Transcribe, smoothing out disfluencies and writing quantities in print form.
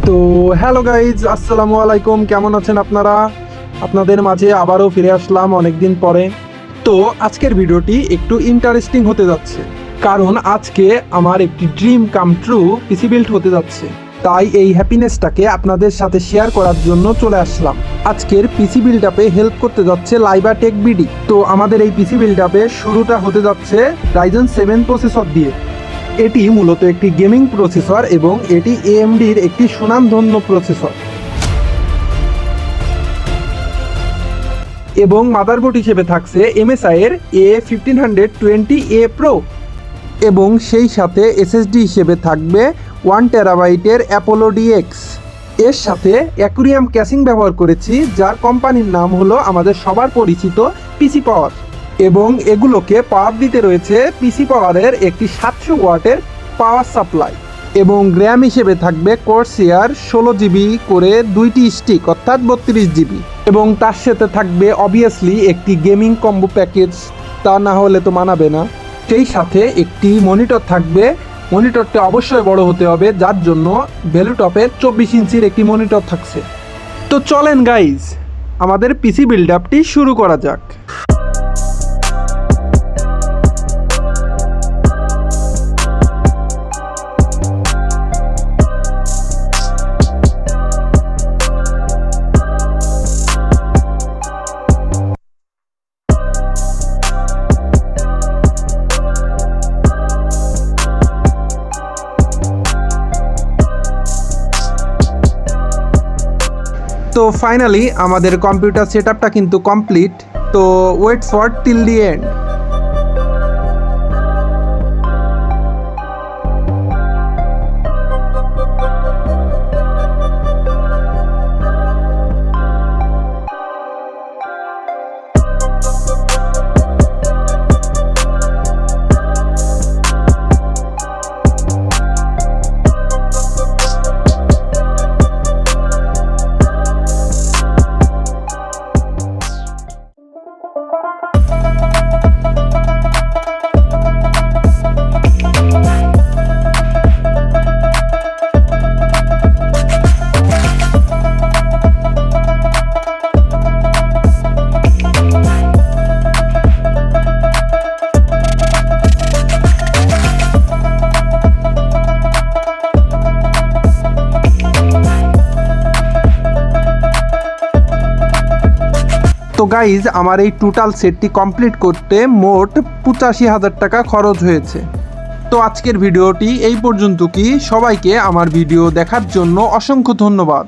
তো hello guys, আসসালামু আলাইকুম। কেমন আছেন আপনারা? আপনাদের মাঝে আবারও ফিরে আসলাম অনেকদিন পরে। তো আজকের ভিডিওটি একটু ইন্টারেস্টিং হতে যাচ্ছে, কারণ আজকে আমার একটি dream come true PC build হতে যাচ্ছে। তাই এই হ্যাপিনেসটাকে আপনাদের সাথে শেয়ার করার জন্য চলে আসলাম। আজকের পিসি বিল্ড আপে হেল্প করতে যাচ্ছে লাইবা টেক বিডি। তো আমাদের এই পিসি বিল্ড আপে শুরুটা হতে যাচ্ছে রাইজেন 7 প্রসেসর দিয়ে। এটি মূলত একটি গেমিং প্রসেসর এবং এটি AMDর একটি সুনামধন্য প্রসেসর। এবং মাদারবোর্ড হিসেবে থাকছে MSI এর A1520A Pro এবং সেই সাথে SSD হিসেবে থাকবে 1 টেরাবাইটের অ্যাপোলো DX। এর সাথে অ্যাকুরিয়াম ক্যাসিং ব্যবহার করেছি, যার কোম্পানির নাম হলো আমাদের সবার পরিচিত পিসি পাওয়ার। এবং এগুলোকে পাওয়ার দিতে রয়েছে পিসি পাওয়ারের একটি 700 ওয়াটের পাওয়ার সাপ্লাই। এবং র্যাম হিসেবে থাকবে কর্সিয়ার 16 জিবি করে 2টি স্টিক অর্থাৎ 32 জিবি। এবং তার সাথে থাকবে অবভিয়াসলি একটি গেমিং কম্বো প্যাকেজ, তা না হলে তো মানাবে না। সেই সাথে একটি মনিটর থাকবে। মনিটরটা অবশ্যই বড় হতে হবে, যার জন্য ভ্যালুটপের 24 ইঞ্চির একটি মনিটর থাকছে। তো চলেন গাইজ, আমাদের পিসি বিল্ড আপটি শুরু করা যাক। তো ফাইনালি আমাদের কম্পিউটার সেটআপটা কিন্তু কমপ্লিট। তো wait for till the end. তো গাইজ, আমার এই টোটাল সেটটি কমপ্লিট করতে মোট 85,000 টাকা খরচ হয়েছে। তো আজকের ভিডিওটি এই পর্যন্ত। কি সবাইকে আমার ভিডিও দেখার জন্য অসংখ্য ধন্যবাদ।